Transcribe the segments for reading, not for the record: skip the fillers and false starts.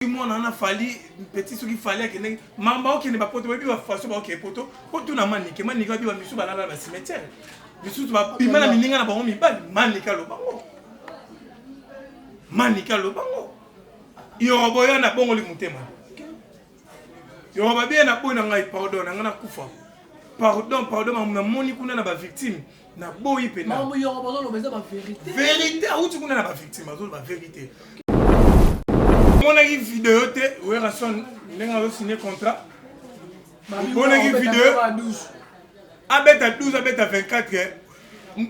Moi, on a fallu petit ce qu'il fallait que Mamba qui n'est pas poteau, mais façon ok poteau, poteau na manique, manique bi ba misu ba na cimetière. Misu ba bima na mininga na bango mi ba manika lo bango. Manika lo bango. Yo boya na bongo li mutema. Yo ba bien na bona ngai pardon na kufa. Pardon na moni kuna na ba victime na boyi pena. Maman yo ba lo beza ba vérité. Vérité, où tu kuna na ba victime, ba vérité. On a une vidéo, où est-ce qu'on a signé contrat? On a une vidéo. À 12, à 24,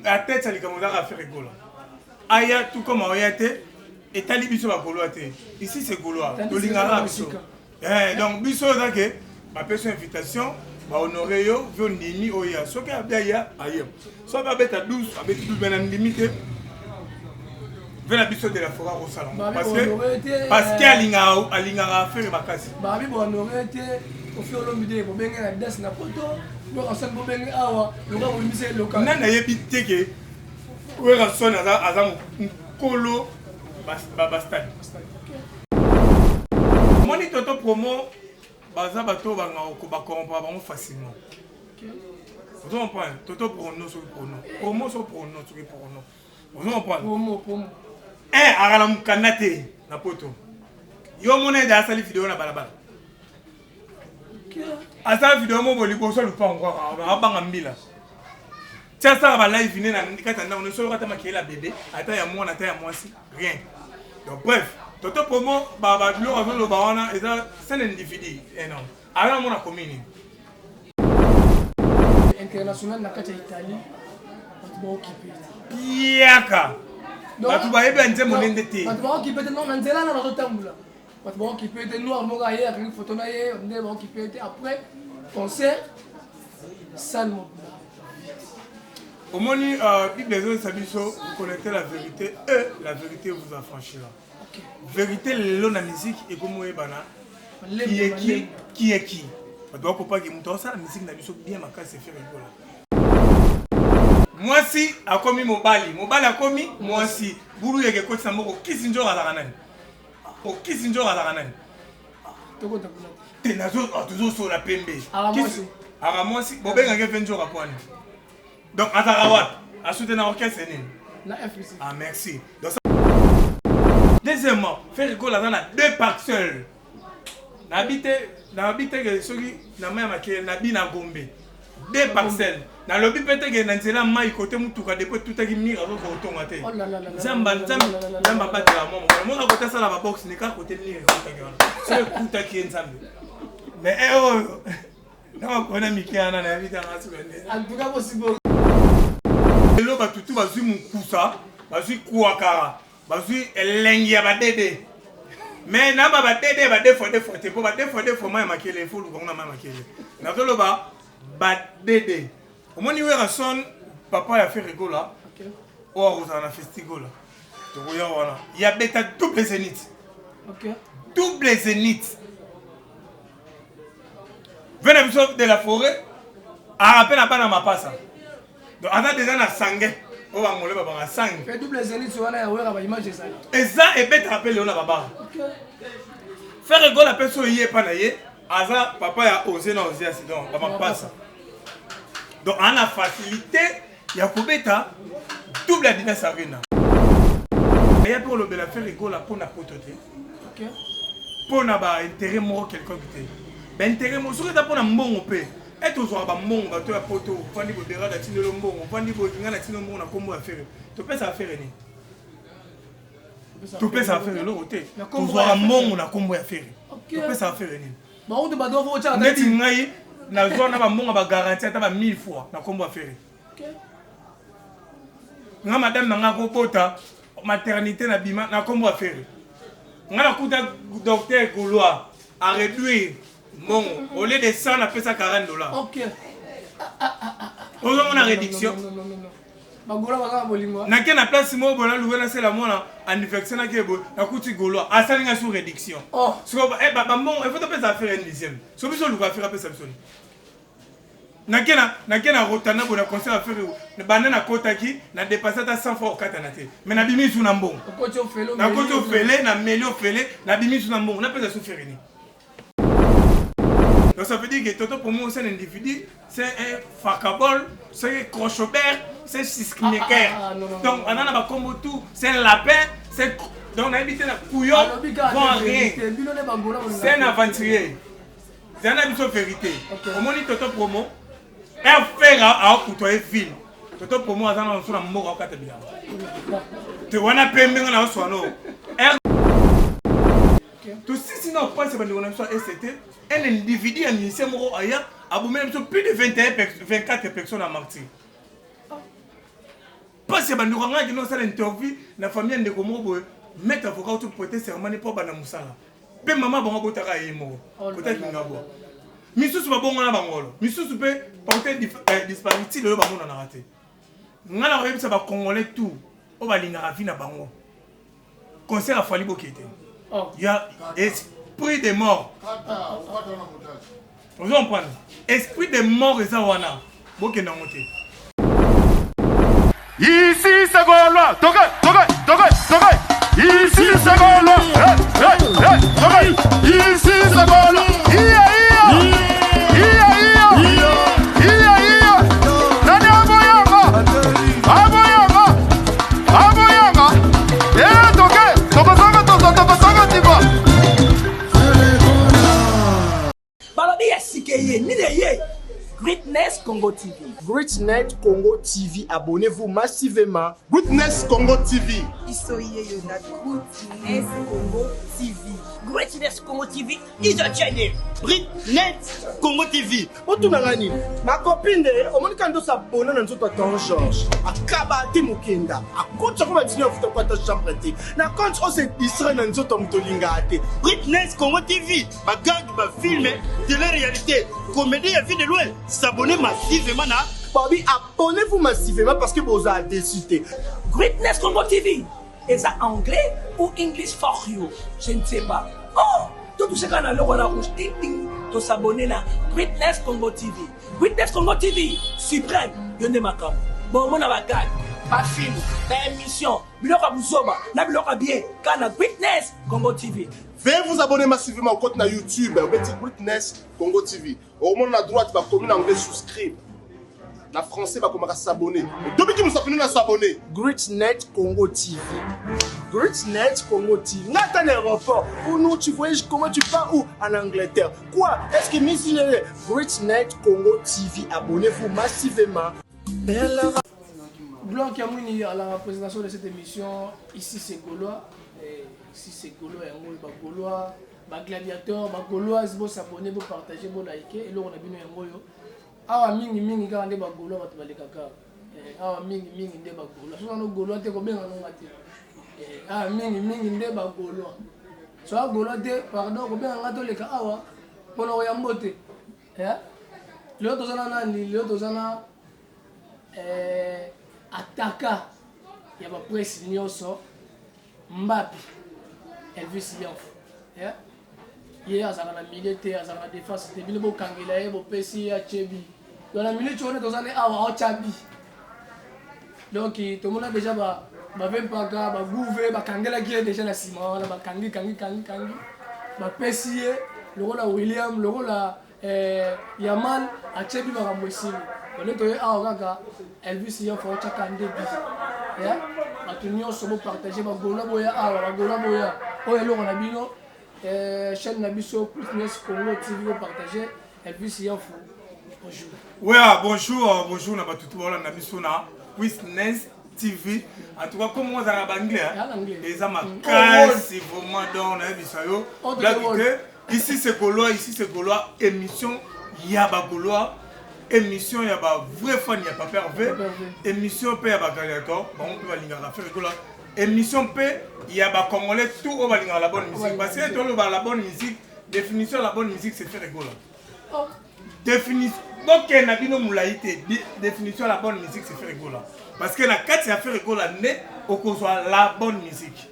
à tête, ça lui commence à faire rigolo. Aya, tout comme on a été, et t'as l'ibis sur la gauloise. Ici, c'est gaulois. Donc, biso, ok, ma personne invitation, honorer yo, venir au ya. Ce qui a bien ya, ailleurs. Soit à 12, à 12, ben limité. La biso de la forêt au salon parce que alinga faire ma casse babi bon aurait été au fur et à mesure pour bien la des na poto pour ensemble pour bien awa le gars vous misé local nana yebite ke we rason azam kolo bastad moni toto promo baza bato banga ko ba comprendre bango facilement vous comprenez toto prono sur promo sur prono sur prono vous comprenez promo agala mkanate na poto yo mona da sali vidéo na balabala asala vidéo mo boli boso lupango abanga mbila tia ça ba live ni na kata na on solo kata makela bébé ata ya mwana ata ya mwasi rien donc bref toto promo ba lo azolo ba wana eza c'est un individu non ala mona commune international na kata Italie ba occupé piaka batu ba yebe nze monende te batu ba occupé non na nzela na rotambula batu ba occupé noir mo ga hier une photo na hier on ba occupé après concert salement au moni Bible les autres sabiso vous connaissez la vérité et la vérité vous affranchira. Vérité le na musique et comme ebana qui est qui doit pas que muto ça la musique na biso bien makasi faire rigolo. Moi si a commis mobali a commis moi si bulu yeke ko samoko kisinjo ala nani o kisinjo ala nani toko ta te nazo toujours sur la pembe ara moi si bobenga ke venjo rapone donc atarawa a soutenir orchestre nini la FCC ah merci donc deuxièmement faire rigolo dans la deux parcelles n'habite que celui na maya makele na bina gombe deux parcelles na lobi pete ke na nzela mai côté mutuka depuis tout aki mira ko tonga te zamba bate la mo na côté ça la box ni ka côté ni ko ta gana c'est kuta ki nzambe mais na ko na mikiana na vita na subende en tout cas possible lo ba tutu ba zui mukusa ba zui kuakara ba zui elengi ya badede mais na ba dede ba defo te po ba defo mai makele fo lu ko na mai makele na to lo ba dede au moins il son papa a fait rigolo là oh on a festival là to ya wana il y a beta double zénith OK double zénith venez vous de la forêt à rappel à pas na mapasa donc on a déjà na sangue on va ngole baba sangue fait double zénith wana ya wera ba image ça et ça et beta rappel on a baba OK faire rigolo la personne y est pas na ye aza papa ya osé na osé accident ba mapasa. Donc, on a facilité, il y a Kobeta, double la dynastie arena. Il y a pour le bel affaire rigolo pour la pototé. OK. Pour na ba intérêt mort quelqu'un qui ben intérêt mort sur ta pour na mbongo pe. Et tout ça ba mbongo ba to ya poto, fandi bo dera da tinelo mbongo, fandi bo kinga na tinelo mbongo na kombo affaire. To pesa affaire ni. To pesa affaire lo côté. To zo mbongo na kombo affaire. To pesa affaire ni. Ba on de ba do vo cha na ti ngai na zona ba mbongo ba garantie ta ba 1000 fois na kombo affaire. OK. Nga madame nanga ko pota maternité na bima na kombo affaire. Nga na kuta docteur Gaulois a réduire mon au lieu de 100 na pesa $40. OK. On a réduction. Non. Ba Gaulois ba bolingo. Na ke na place mo bona louena c'est la mona anniversaire na ke bo na kuti Gaulois a salinga sur réduction. Oh, so ba mbongo il faut pesa affaire une dixième. So biso luka affaire pesa biso. nakena rotana bona concert à faire banana kotaki na dépasser ta 100 fois au katanate mais na bimi suna mbongo na koto fele na melio fele na bimi suna mbongo na pesa souffrir ni. Donc ça veut dire que Toto pour moi c'est un individu, c'est un facabol, c'est un crochobert, c'est un sismiquer. Donc on a combo tout, c'est un lapin, c'est donc on a habité la couillon, vend rien. C'est un aventurier. C'est un habitude de vérité. Au moins Toto promo, un fer à côtoyer ville. Toto promo a dans son amour au Katabia. Tu vois on a payé dans son nom. Tout si sinon pas c'est pas de on soit SCT. Un individu a mis ses mots ailleurs, a même plus de 24 personnes à martyr. Parce que nous avons une interview, la famille de Gomo, mettre avocat pour prêter serment pour Bana Moussala. Pe maman bon botara yemo. Peut-être que ngabo. Misusu ba bon na bangolo. Misusu pe porter disparité le bango na raté. Ngala rebi ça ba congolais tout. O ba linga rafi na bango. Concert a fallu bokete. Il y a esprit de mort. Vous comprenez? Esprit de mort et ça wana. Bokena moté. Ici c'est Gaulois. Tokai. Ici c'est Gaulois. Ici c'est Gaulois. Nani aboyanga. Toka tiba. Balobi yasikeye ni leye. Greatness Congo TV. Greatness Congo TV, abonnez-vous massivement. Greatness Congo TV. Isoye Yona Greatness Congo TV. Greatness Congo TV is a channel. Greatness Congo TV. Otunangani, ma copine de omonikando s'abonner na nzoto Don George. Akaba ti mukenda. Akocha ko matini ofuta kwa ta chambre te. Na compte o se distrait na nzoto mutolinga ate. Greatness Congo TV, ma gang, ma film, télé-réalité, comédie et vie de loin. S'abonner massivement à Bobby, abonnez-vous massivement parce que vous avez décidé. Greatness Congo TV. Est ça anglais ou English for you? Je ne sais pas. Oh, tout ce qu'on a le roi rouge, ting ting, de s'abonner à Greatness Congo TV. Greatness Congo TV, suprême, yonde makam. Bon, mon avagag, pas film, pas émission, biloka buzoba, na biloka bien, kana Greatness Congo TV. Veuillez vous abonner massivement au compte na YouTube, au petit Greatness Congo TV. Au moment à droite, va comme en anglais souscrire. La français va commencer à s'abonner. Depuis que nous sommes s'abonner. Greatness Congo TV. Greatness Congo TV. N'a un aéroport. Pour nous, tu voyages comment tu pars où? En Angleterre. Quoi? Est-ce que Miss Greatness Congo TV, abonnez-vous massivement. Blanc Kamuni à la présentation de cette émission. Ici c'est Gaulois. Ici c'est Gaulois et Ngol Gaulois. Gladiateur, Gaulois, vous s'abonner, vous partager, vous liker. Et là on a bien un moyo. Awa mingi ka nde ba Gaulois batu baleka ka. Awa mingi nde ba Gaulois. So no Gaulois te ko benga no ngati. Awa mingi nde ba Gaulois. So a Gaulois te pardon ko benga ngato leka awa pona o yambote. Leo tozana nani? Leo tozana ataka ya ba presse nyonso Mbappé Elvis Lianfo. Hier azaka na milieu te azaka na défense te bino bo kangela ye bo pesi ya chebi. Dans la milieu tu on est dans un awa chabi. Donc tout le monde a déjà ba même pas ga ba gouver ba kangela qui est déjà na ciment ba kangi ba pesi le rôle William le rôle Yamal a chebi ba mwesini. On est toye awa kaka Elvis Lianfo chaka ndebi. Atunyo sobo partager ba gola boya awa ba gola boya. Oyo lo na bino chaîne Nabiso Greatness Congo TV vous partagez Elvis Lianfo. Bonjour. Ouais, bonjour na batutu wala Nabiso na Greatness TV. En tout cas comme on a l'anglais les amakasi c'est vraiment dans la bisayo. Ici c'est Gaulois, émission Yaba Gaulois. Émission Yaba vrai fan Yaba pervers. Émission pe Yaba Gladiateur. On peut aller à la faire rigolo. Émission P, il y a des Congolais tout au bas de la bonne musique. Parce que tout le bas la bonne musique, définition de la bonne musique, c'est faire rigolo. Définition, donc il y a une moulaïté. Définition de la bonne musique, c'est faire rigolo. Parce que la 4 c'est faire rigolo, net au cause de la bonne musique.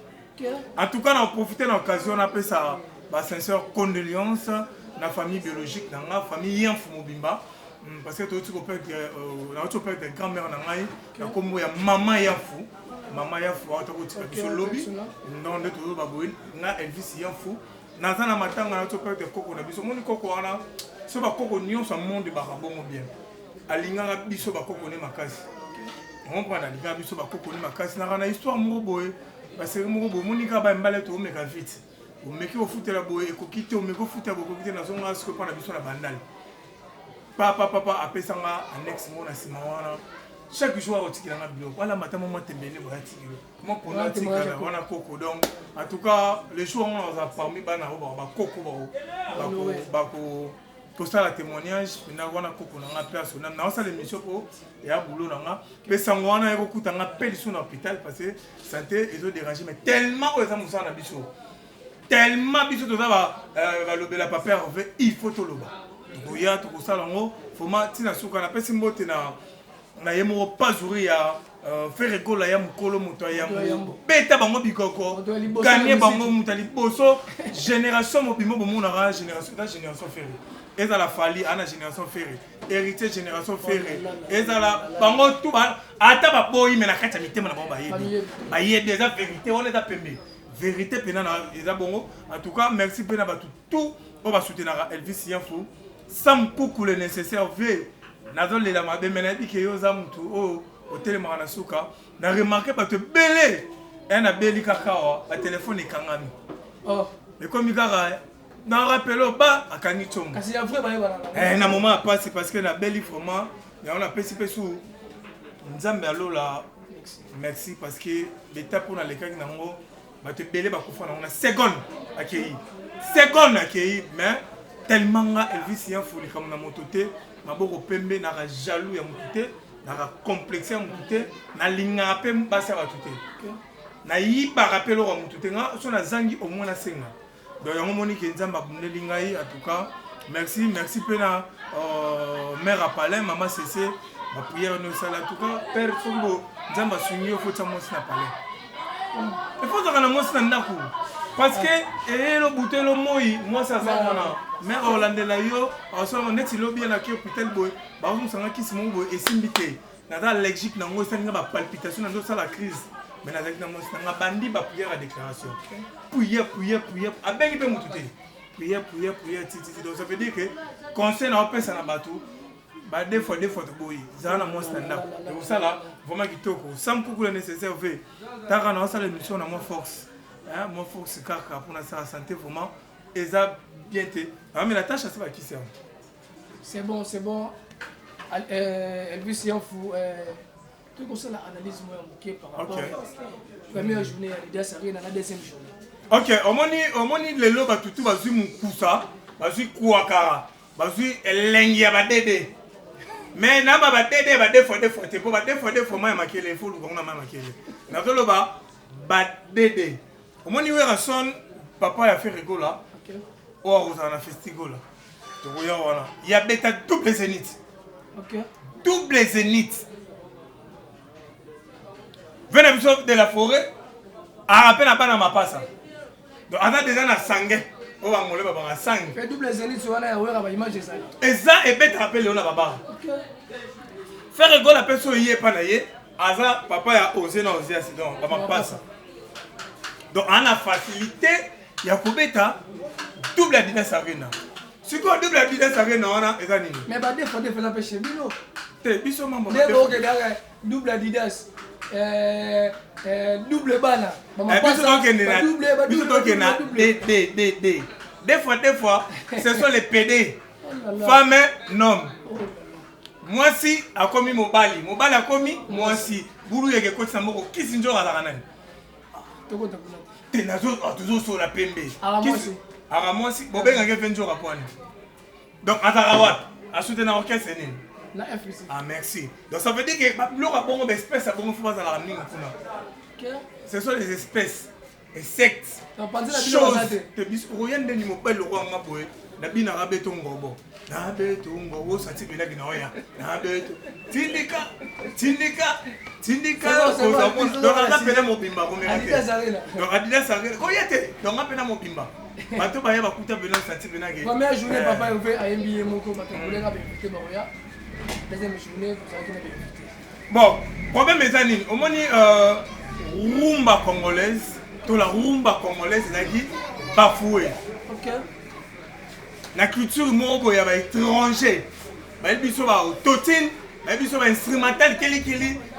En tout cas, on a profité de l'occasion, on appelle ça ma sincère condoléance, la famille biologique, la famille Yanfo Mobimba. parce que tu peux être grand-mère comme maman Yafou. Maman Yafou, tu as lobby. Non, de tout, na Elvis Yafou. Nazana matanga tu peux être coco na biso. Mon coco ana, so ba coco nyon sa monde ba bongo bien. Alinga biso ba coco ne makasi. On prend la liga biso ba coco ne makasi na histoire mo boy. Parce que mo bo monika ba mbale to meka vite. O meki o foot la boy e ko kite o meko foot bo ko kite na zonga ce que prend la biso na bandal. Papa apesanga annexe mo na sima wana. Chaque jour au tikila na bilo. Voilà matin moment tembele bo tikilo. Comment pour na tikala wana coco donc en tout cas les jours on a parmi bana ba coco ba pour ça la témoignage na wana coco na place na ça l'émission pour ya boulot na mais sangwana eko kutanga peli sur l'hôpital parce que santé ils ont dérangé mais tellement aux amusa na biso tellement biso to va lobela papa il faut to loba to ya to ça lango format tina suka na pesi mbote na yemo pas jouri ya faire rigolo ya mukolo moto ya beta bango bikoko gagner bango mutali boso génération mobimo bomona génération ferré et à la fali ana génération ferré héritier génération ferré et à la bango tout ba ata ba boyi mais na kata mitema na bango ba yé déjà vérité on est à pembe vérité pena na eza bongo en tout cas merci pena ba tout on va soutenir Elvis Yafou sans coucou le nécessaire ve nazo lela mabe mena bike yo za mutu o hotel Maranasuka na remarqué ba te belé et na beli kakao ba téléphone ekangami oh mais comme ikara na rappelo ba akani chombo kasi ya vrai ba na moment a passé parce que na beli vraiment ya on a pesi pesu nzambe alola merci parce que l'état pour na lekaki nango ba te belé ba kufa na seconde accueilli mais tellement Elvis Yafou li comme na mototé maboko pembe na jaloux ya mototé na complexe ya mototé na linga pe mbasa ba tuté na yiba rappelo wa mototé nga so na zangi au moins na senga donc yango moni ke nzamba bundeli ngai en tout cas merci pena mère à Palais maman cessé ma prière no sala en tout cas père Sombo nzamba sungi au fota mos na Palais il faut que na mos na ndako parce que le bouteille moi ça ça mère Orlando yo on net lo bien na ki hôpital boy ba on sanga ki simo boy et simbité na ta allergique na ngo sanga ba palpitation na ça la crise mais na avec na mo sanga bandi ba prière à déclaration prière abengi pe mututé prière titi donc ça veut dire que conseil na opesa na batou ba des fois to boy za na mo stand up et ça là vraiment kitoko sans coucou le nécessaire fait ta kana ça l'émission na mo force mon force kaka pour la santé vraiment et ça bien été mais la tâche c'est pas qui c'est bon Elvis Yafou tu conseilles l'analyse moi par rapport à la première journée à la deuxième journée ok au moni le lo batutu bazui mukusa bazui kuakara bazui elengi ya badede mais na ba badede ba des fois te po ba des fois ma makele faut lu ngona ma makele na to lo ba badede au moni we rason papa ya fait rigolo là oh on a festival là to ya wana ya beta double zénith ok double zénith venez vous de la forêt à rappel à pas dans ma passe donc on a déjà na sangue on va moller baba sangue fait double zénith wana ya wera ba image ça et ça et beta rappel on a baba ok faire rigolo la personne y est pas na yé aza papa ya osé na osé accident ba ma passe donc on a facilité ya kubeta double Adidas Arena. Si quoi double Adidas Arena on a ezani. Mais ba des fois la pêche bino. Te biso mambo. Double Adidas double bana. Biso donc na des fois ce sont les PD. Femme homme. Moi si a commis mobali a commis moi si buru yeke ko samoko kisinjo ala nani. Toujours sur la PMB. Moi si Bobenga fait un jour à point. Donc à Tarawat, à soutenir orchestre la FUC. Ah merci. Donc ça veut dire que l'on a bon d'espèces à bon faut pas à la ramener. Ce sont les espèces, insectes, choses. Te bis rien de niveau pas le roi ngaboé. Na bina rabeto ngobo. Na beto ngobo ça ti bina gina oya. Na beto. Tindika. Donc on appelle mon bimba comme Adidas Arena. Donc Adidas Arena. Koyete. Donc on appelle mon bimba. Bato ba ya ba kuta bina ça ti bina ge. Première journée papa il fait à NBA moko ba to kolega ba invité ba oya. deuxième journée tozalaki na bénéfice. Bon, problème eza nini omoni rumba congolaise to la rumba congolaise ezalaki bafoué. Ok. La culture moko boya ba étranger bayebi biso ba autotune bayebi biso ba instrumental kili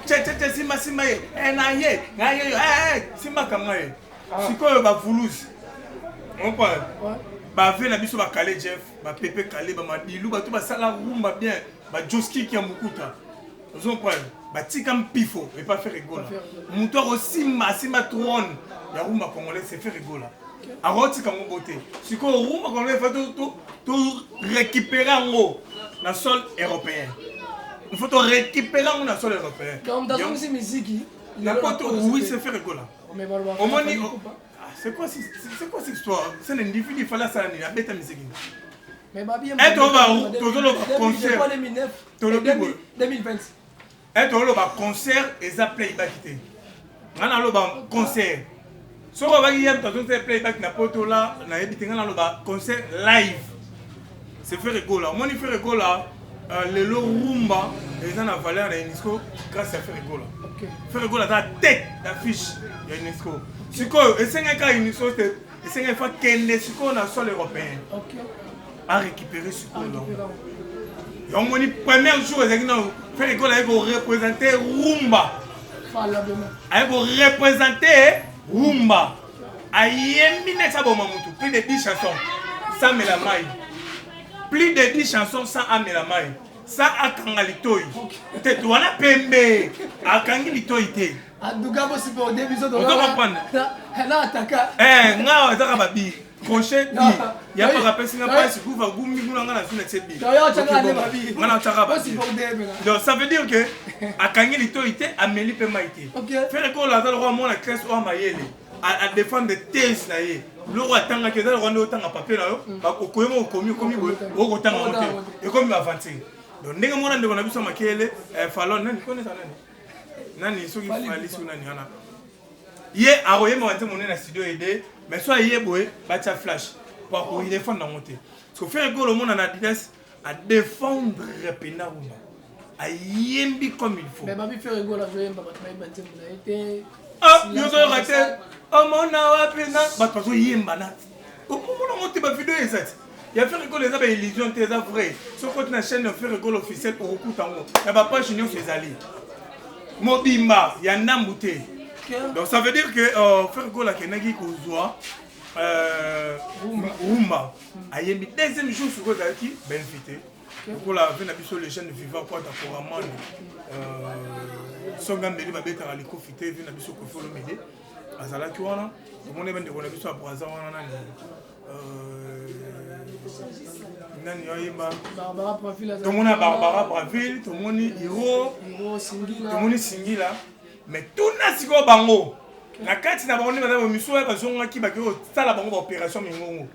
tche simba ye na ye simba kanga ye sikoyo ba voulous on parle ba ve na biso ba Calé Jeff ba Pepe Calé ba Madilu ba to ba sala rumba bien ba Joski qui a mukuta on parle ba tika mpifo et pas faire rigola muto aussi simba trône ya rumba congolais c'est faire rigola aroti comme beauté sikoyo rumba congolais fa to récupérer en haut dans le sol européen. Il faut récupérer dans le sol européen. Donc, dans une musique, oui, c'est fait rigoler. C'est quoi cette histoire? C'est un individu, il fallait ça, il a bête à musique. Mais Babi, et on va concert. 2020. Et on va concert et ça playback. On a concert. Si on va y aller, on va playback na poto là, on a concert live. C'est fait rigoler. Moi, il fait rigoler. Le rumba, ils ont la valeur de l'UNESCO grâce à faire rigoler. Faire rigoler dans la tête d'affiche de l'UNESCO. Si on essaie de l'UNESCO, essaie de faire qu'elle soit sur le sol européen. À récupérer ce qu'on a. Donc, le premier jour, ils ont fait rigoler avec représenter rumba. Avec représenter rumba. Plus de 10 chansons. Ça me la maille. Plus de 10 chansons sans Amelamai. Ça a Kangalitoy. Tu vois la pembe. A Kangalitoy. A Dugabo si pour des bisous de on doit comprendre. Là, Taka. Non, ça va bien. Crochet. Il y a pas rappel si on n'a pas ce coup, va goûter nous dans la fille de cette bille. Donc ça veut dire que a Kangalitoy, Amélie Pemaïté. Faire quoi là, dans le roman, la classe ou Amayele. À défendre des thèses là. Le roi tanga que dans le rwanda tanga papier là ba koyemo komi o tanga moté et comme avancer donc ndenge mona ndeko na biso makele falon nani connaît ça nani soki fali su nani ana ye aroyema wanze monene na studio aider mais soit ye boy ba tia flash pour ko il défendre na moté parce que faire golo mona na Adidas à défendre pena rumba a yembi comme il faut mais babi faire golo jouer ba banze mona été yo zo raté amona wapena bato yembana omona mote ba vidéo ezati ya faire rigolo eza ba illusion te eza vrai so côté na chaîne faire rigolo officiel pour okuta ngo ya ba page nyonso ezali mobimba ya ndambute donc ça veut dire que faire rigolo kenaki kozwa rumba ayembi deuxième jour sur kozaki benfité pour la vena biso les chaînes vivant quoi d'accord amane songa mbeli babetaka likofite vena biso kofolo mede azalaki wana tomoni bandeko na biso ya braza wana nani oyeba tomoni Barbara Braville tomoni Hiro tomoni Singila mais tuna sikoyo bango na kati na bango nde baza bamiso oyo bazongaki baki kosala bango baopération mingongo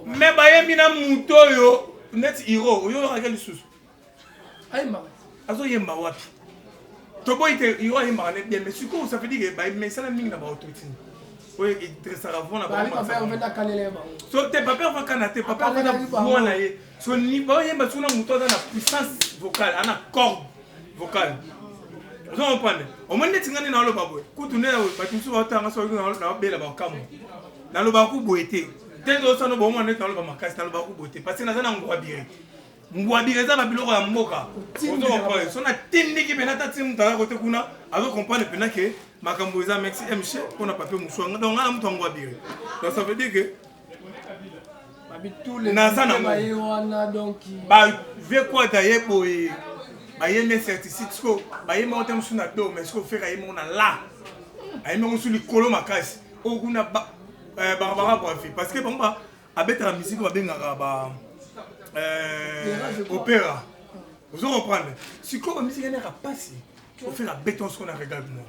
mais bayembi na moto oyo neti Hiro oyo oyokaka lisusu azoyemba wapi toboyi te Hiro ayembaka ne bien mais sikoyo ça veut dire que mesala mingi na baautoritine oyo edresaka vo na so te pape ava kana te pape avana voix na ye so baoyemba siko na moto aza na puissance vocale ana corde vocale ozo comprendre omoni neti ngani naoloba boye kutu nde bato mosusu baotanga soki nabela bakamwa nalobaka ku boye te te tozosana bomona neti naloba makasi nalobaka ku boye te parce que naza na ngwabire ngwabire eza babiloko ya mboka ozo comprendre so natindiki mpe natati moto aza kote kuna azo comprendre mpena ke makambo eza merci mche mpona papier mosuanga donc nga na moto ya ngwabire donc ça veut dire que naza nango bave kwata ye boye bayembi certicide siko bayembi ngo te mosusu na do mais siko feka yembi ngo na la ayembi ngo mosusu likolo makasi oyo kuna Barbara Braville parce que bango abetaka misiki babengaka opéra ozo comprendre sikoyo bamisiki eneka pasi ofeka beton siko na regarde moi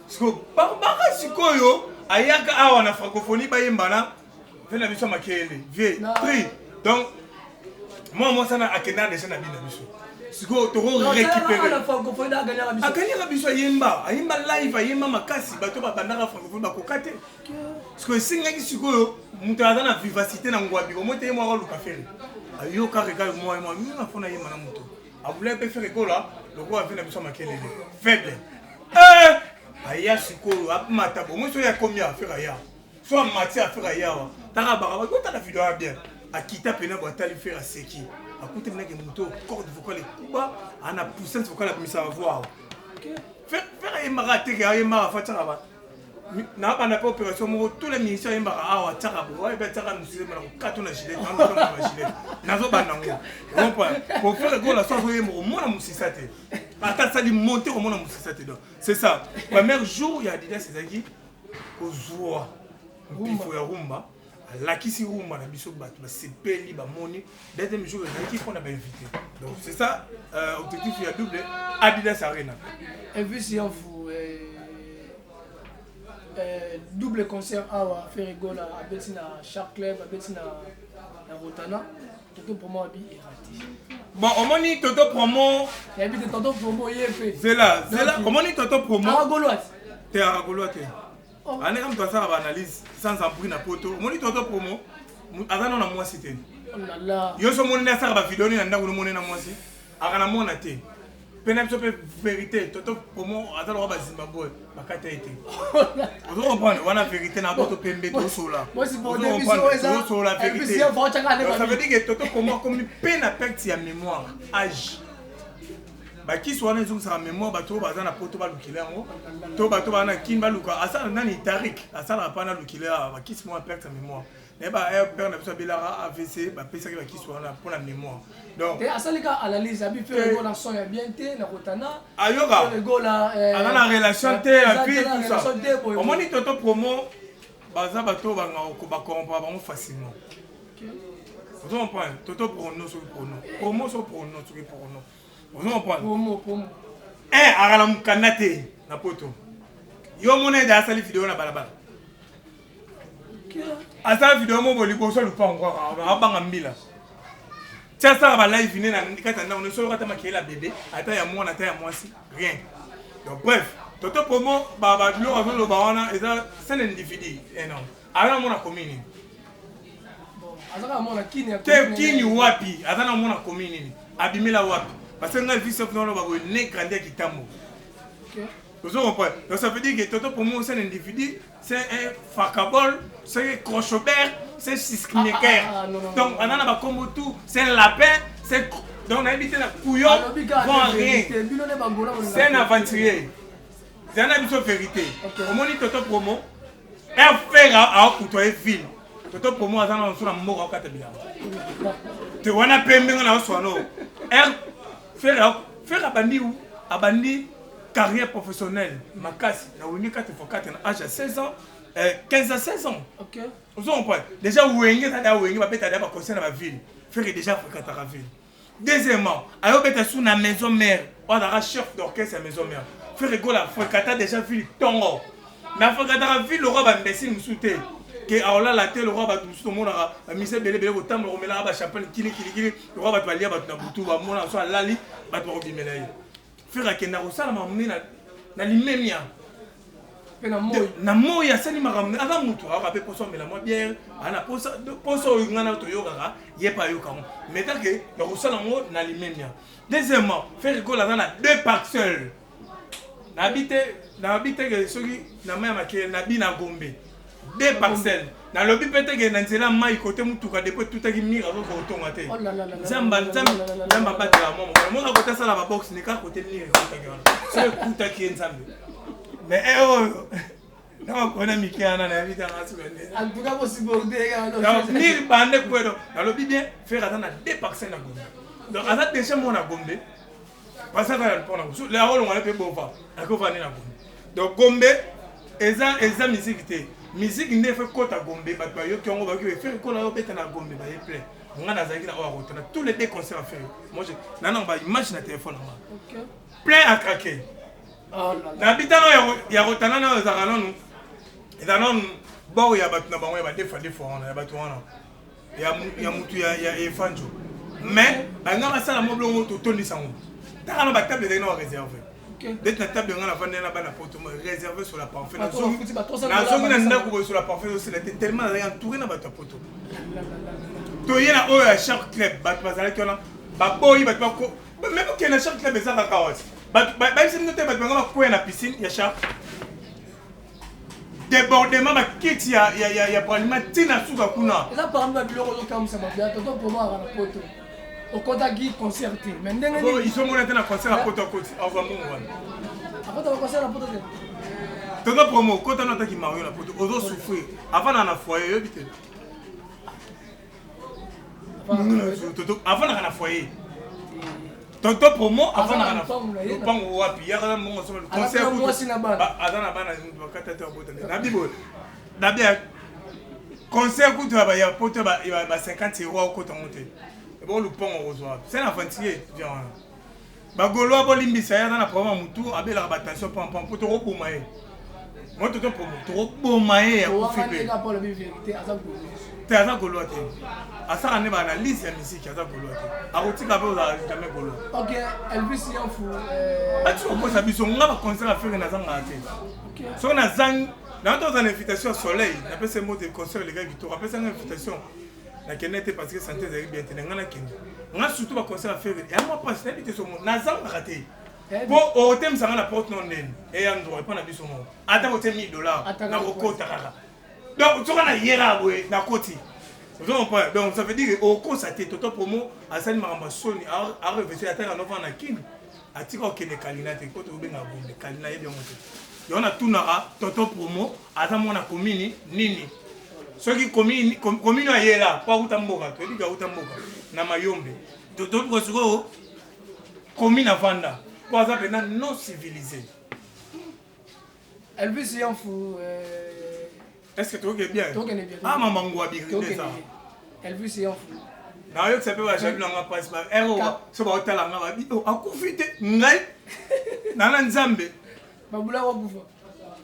siko Barbara sikoyo ayaka awa na francophonie bayembana ve na biso makele vie tri donc moi ça na akenda déjà na bina biso siko toko récupérer akanyaka biso ayemba live ayemba makasi bato babandaka francophonie bakokate siko esengaki sikoyo moto aza na vivacité na ngwabi omo te ye moko aluka fere ayoka regal moi na fona yema na moto abula pe faire école là le roi avait na biso makelele faible aya sikolo apmata bo mo so ya combien faire aya so mati a faire aya wa tara ba ko ta la vidéo bien akita pena bo tali faire seki akuti na ke moto corde vocale kuba ana puissance vocale a misa voix faire aya marate ke aya mara fa tara ba na pas na opération mo tous les ministères yemba awa tara bo wa be tara musile na kato na gilet na gilet nazo banango on pour faire go la soirée mo mona musisa te ata ça lui monter au mona musisa te donc c'est ça premier jour il y a déjà ces amis au zoa il faut ya rumba la kisi rumba na biso bato ba sepeli ba moni deuxième jour il qu'on a bien invité donc c'est ça objectif il y a double Adidas Arena invité en vous double concert à Ferrigola à Bettina Shark Club à Bettina Rotana Toto promo abi erati bon on moni Toto promo et puis Toto promo yep c'est là on moni Toto promo à Goloat t'es à Goloat ane comme toi ça va analyse sans empris na poto on moni Toto promo azana na moi c'était oh là là yo so moni na ça va vidéo ni na ndako moni na moi si akana mona te pena so pe vérité Toto promo azana wa ba Zimbabwe bakata été vous comprenez on a vérité na poto pembe to sola moi c'est pour des visions ça so la vérité ça veut dire que Toto promo comme peine perte ya mémoire âge ba ki so na zo sa mémoire ba to bazana poto ba lukila ngo to ba to ba na kin ba luka asa nani tarik asa na pa na lukila ba ki so perte mémoire et bah père na biso belara AVC ba pesa ki ba ki so na pour la mémoire donc et asa les gars analyse abi fait le son ya bien té na Rotana ayoka le go là ana relation té et puis tout ça au moins ni Toto promo baza bato ba ba comprendre ba facilement vous comprenez Toto prono sur promo sur prono sur prono vous comprenez promo agala mkanate na poto yo mona da sali vidéo na balabala asala vidéo mo boliko so lupa encore abanga mbila tia ça ba live ni na kata na on so kata makela bébé ata ya mwana ata ya mwasi rien donc bref Toto promo ba lo azolo ba wana eza c'est un individu non ala mona commune bon azaka mona kini wapi azana mona commune abimela wapi parce que ngai vise non ba ko ne grandir kitambo vous comprenez donc ça veut dire que Toto promo c'est un individu c'est un facabol c'est crochobert c'est siskinker donc on a ba combo tout c'est un lapin c'est donc on a habité la couillon bon rien c'est un aventurier c'est un habitude vérité au moins Toto promo un faire à côtoyer ville Toto promo azana on sur la mort au katabila te wana pembe na so no faire abandi carrière professionnelle makasi na wini 4x4 na âge à 16 ans 15 à 16 ans OK vous comprenez déjà wenge ta wenge ba beta ba conseil na ba ville faire déjà fréquenter la ville deuxièmement ayo beta sous na maison mère on a chef d'orchestre à maison mère faire rigola fréquenter déjà ville tongo mais fréquenter la ville le roi ba mbesi musute que aola la télé le roi ba tout monde a mise belé au temps on met là ba chapelle kili le roi ba balia ba na butu ba mona so lali ba to bimela faire akenda osala mamne na limemia na moya sali makamne ava mutu akape poso mela mo bière ana poso ngana to yoka yepa yoka mais tant que le osala mo na limemia deuxièmement faire école na deux parcelles na habite que soki na maya makele na bina Gombe deux parcelles na lobi pete que na nzela mai côté mutuka depuis tout aki mira ko tonga te zamba batela mo ko ta sala ba box ni ka côté mira ko ta ngana c'est kuta ki nzambe mais non on a mikiana na vita ngasu bende en tout cas possible de donc ni bande puedo na lobi bien faire attendre deux parcelles na Gombe donc à ça déjà mon na Gombe parce que là pour na la rôle on va pe bova akova ni na Gombe donc Gombe eza musique ne fait kota Gombe ba yo ki on va faire ko la beta na Gombe ba yeple ngana zaki na o rotona tous les deux concerts à faire moi je na ba image na téléphone OK plein à craquer oh là na bitano ya rotana na zakalonu ezana bo ya batuna bango ya ba defa na ba to wana ya mutu ya efanjo mais banga basala moblongo to tondisa ngo takana ba table de no réservé d'être na table ngana fande na bana poto réservé sur la parfait na zone na ndako sur la parfait aussi la tellement entouré na ba poto toyena oyo ya chaque club bato bazalaki wana baboyi bato bako même okende na chaque club eza kaka wati bayebisi bino te bato banga bakwea na piscine ya chaque débordement bakiti ya parlement ntina suka kuna eza parmi babiloko ozokamwisa mabia toto promo aka na poto okotaki concert te mais ndenge nini isomona te na concert ya poto akoti aza mbongo wana akota baconcert na poto te toto promo okota no ataki mario na poto ozosouffrir avanda na foyer oyobi te avandaka na foyer toto promo avandaka na lopango wapi yakala mbongo concert aza na bana bakata te abotana na bibo na bia concert kutu ya poto ba 50 euros okota mote bon lopango ozwa c'est na ventier bien wana bagolo abolimbisa ya na problème mutu abela ba tension pam po to roboma ye moi toto promo to roboma ye ya kufipe te aza golo te asaka ne ba analyse ya musique aza golo te akotika pe oza jamais golo ok Elvis Yanfu ati okosa biso nga ba concert à faire na zanga te so na zang na to za invitation soleil na pese mot de concert les gars Victor pese une invitation na kenete parce que santé za bien te nga na kende nga surtout ba concert à faire et moi pas c'est invité sur mon na zanga raté po o tem sanga na porte non nen et ya ndro pas na biso mo ata ko $1000 na okota kaka donc tu as na yera boy na koti donc ça veut dire au constater toto promo asani maramba soni a reverser ataka no vana kini atika okene kalina te ko to benga bombe kalina yebi ngote yona tunara toto promo ata mona komini nini soki komini ayela pa utamboka to diga utamboka na mayombe toto ko siko komini avanda kwa za pena non civilisé Elvis Yanfu est-ce que tu es bien? Ah, maman, moi, bien. Elvis Yanfu. Na yo tsepe ba jabi nga passe ba ero so ba hôtel nga ba bi o akufite ngai nana nzambe babula wa bufa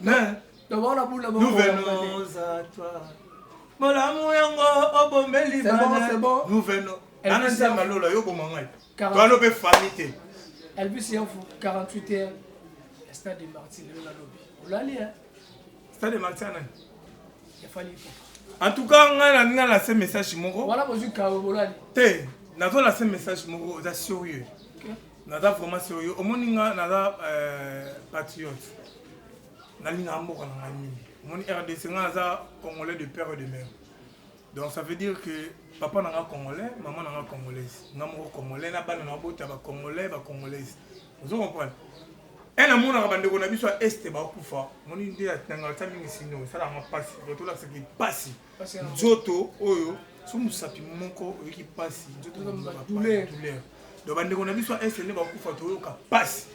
na to bona bula ba nous venons à toi molamu yango obombeli bana nous venons nana nzambe lola yo bo mangai to no be famité Elvis Yanfu 48 heures stade de Martin le la lobby olali hein stade de Martin il fallait en tout cas on a lancé message moko voilà bonjour kaolali te nazo lancé message moko za sérieux naza vraiment sérieux au moninga naza patriote nalinga mboka na ngami moni RDC naza congolais de père et de mère donc ça veut dire que papa nanga congolais maman nanga congolaise ngamo congolais na bana na bota ba congolais ba congolaise vous comprenez et na mona ba ndeko na biso est ba kufa moni ndi atanga tamingi sino sala ma passe to la ce qui passe nzoto oyo sumusapi moko oki passe nzoto ba douleur donc ba ndeko na biso est ne ba kufa to yoka passe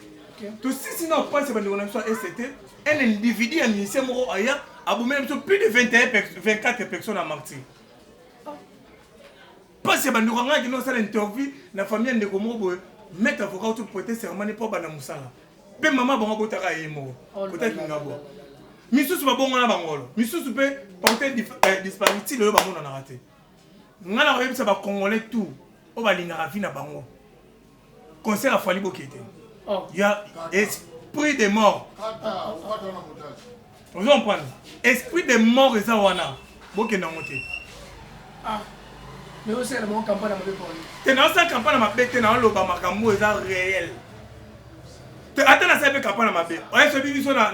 to si na passe ba ndeko na biso est un individu a ministère moko aya abomé plus de 24 personnes à martyr passe ba ndeko nga ki no sala interview na famille ndeko moko mettre avocat to prêter serment pour bana musala pe mama bongo botaka yemo peut-être ngabo misusu babonga na bangolo misusu pe porter disparité le bango na raté ngala ko yebisa ba congolais tout o balinga vie na bango concert a fali bokete il y a esprit de mort vous comprenez esprit de mort eza wana bokenda ngote mais aussi la bonne campagne à me te na sa campagne ma bete na loba makambo eza réel. Attends, ça fait campagne ma bé. Ouais, ce bibiso na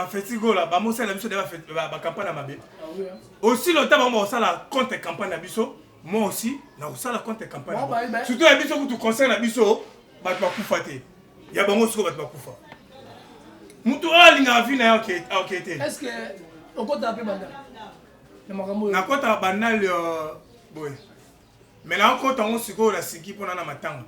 festival là, ba mosa la biso déjà fait ba campagne ma bé. Aussi le temps on ça la compte campagne na biso, moi aussi na ça la compte campagne. Surtout la biso que tu concerne la biso, ba tu kufa te. Ya bango siko ba tu kufa. Mutu alinga vi na OK. Est-ce que on compte appeler banda? Na kota banal boy. Mais là on compte on siko la siki pona na matanga.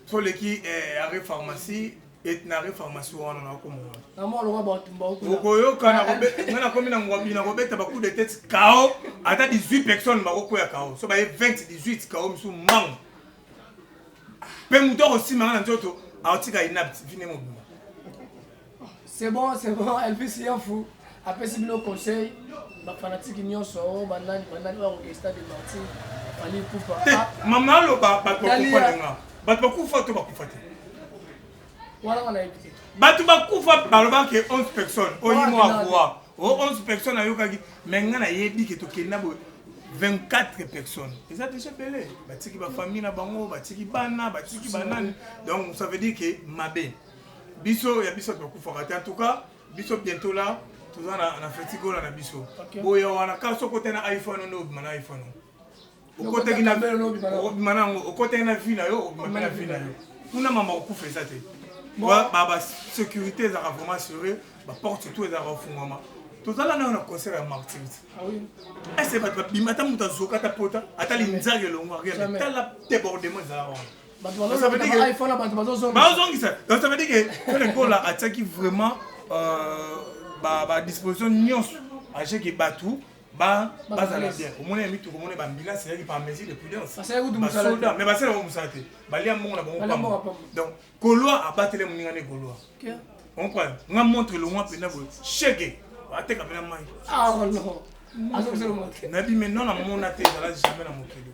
So leki arrêt pharmacie et na arrêt pharmacie wana na ko mo na mo lo ba tumba ko ko kana ko be ngana ko mina ngwa bina ko beta ba coup de tête KO ata 18 personnes ba ko ya KO so ba 20 18 KO misu mang pe muto aussi manga nzoto aotika inapt vine mo c'est bon Elvis Yanfu après si bino conseil ba fanatique nyonso bandani ba stade de Martin ali poupa mama lo ba ko nga Bat bakufa to bakufa te. Wala wana éviter. Batu bakufa baloba ke 11 personnes. Oyi mo avwa. O 11 personnes ayoka ki menga na yebi ke to kenda bo 24 personnes. Et ça déjà belé. Batiki ba famille na bango, batiki bana, batiki banane. Donc ça veut dire que mabé. Biso ya biso to kufakata en tout cas, biso bientôt là, tout ça na festigo là na biso. Boya wana ka so côté na iPhone no mana iPhone. Au côté na mana au côté na vie na yo, au na vie na yo. Kuna mama okufa ça te. Ba sécurité za vraiment assuré, ba porte tout za refungama. Tout ça là on a concert à Martyrs. Ah oui. Et c'est pas bimata muta zoka ta pota, atali nzage lo ngwa rien. Tala débordement za là. Ça veut dire que iPhone là donc ça veut dire que le gars là attaque vraiment ba disposition nyons à chaque batou ba ça la bien. Au moins il tout comme on est bambila c'est qui par mesure de prudence. Soldat mais ba c'est là on s'arrête. Balia mon là bon. Donc Golo a battu les moninga ne Golo. OK. On prend. On montre le moins pena bo. Chege. Ate ka pena mai. Ah non. Azo zero montre. Nabi maintenant na mon ate là jamais na mokelo.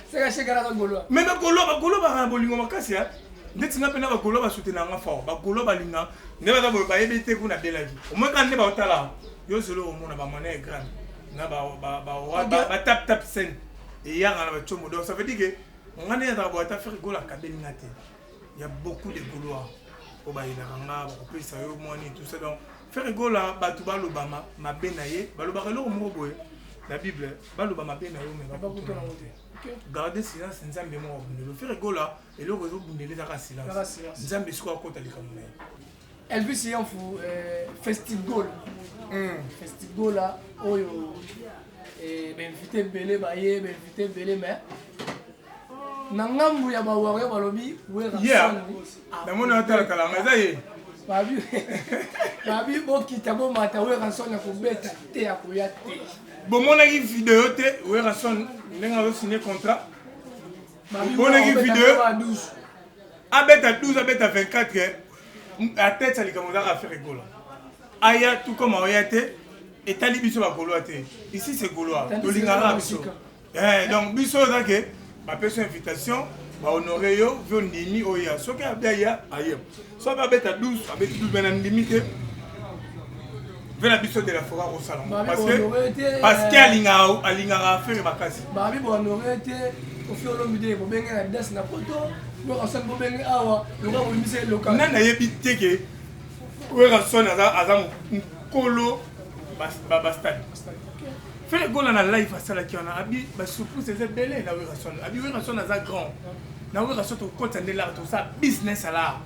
C'est que chege na Golo. Mais Golo ba bolingo makasi ya. Ndeti nga pena ba Golo ba soutenir nga fort. Ba Golo ba linga. Ne ba ba yebite ku na belaji. Au moins quand ne ba otala. Yo solo au monde ba mané grand. Na ba tap scène. Et ya na ba chomo. Donc ça veut dire que on a né dans ba ta faire Golo ka belinga te. Il y a beaucoup de Gaulois. Au Baïlaranga, au Pesayo, Moani, tout ça. Donc, faire Gola, Batouba, l'Obama, ma benaye, Balobaro, Moboé, la Bible, Balobama benaye, mais pas beaucoup de garder silence, Nzambe mort. Le faire Gola, et le réseau Bundele à silence. Nzambe soit côté de Cameroun. Elvis Yanfou, Festival. Festival là, Oyo, et invité Belé, Baye, invité Belé, mais. Nangambu ya bawawe balobi wera son na mona atala kala ngazaye babi bokita bo mata wera son ya kubeta te ya kuyate bo mona ki vidéo te wera son ndenga zo signer contrat mona ki vidéo abeta 12 abeta 24 a tête ça li kamoza ka faire Golo aya tout comme oyate et tali biso ba Golo te ici c'est Golois to lingara biso donc biso za ke ma personne invitation ba honorer yo vio ndimi oya soki abia aye so ba beta 12 avec 12 ben limité vers la biso de la forêt au salon parce que alinga faire bakasi ba bi bo honorer te au fiolo mide bo benga na des na poto bo asan bo benga awa lo ga bo mise local nana yebi teke we rason azam kolo bastade fait le goal na live à ça qui on a abi ba surprise c'est belé na Werason abi Werason na grand na Werason to compte de l'art tout ça business là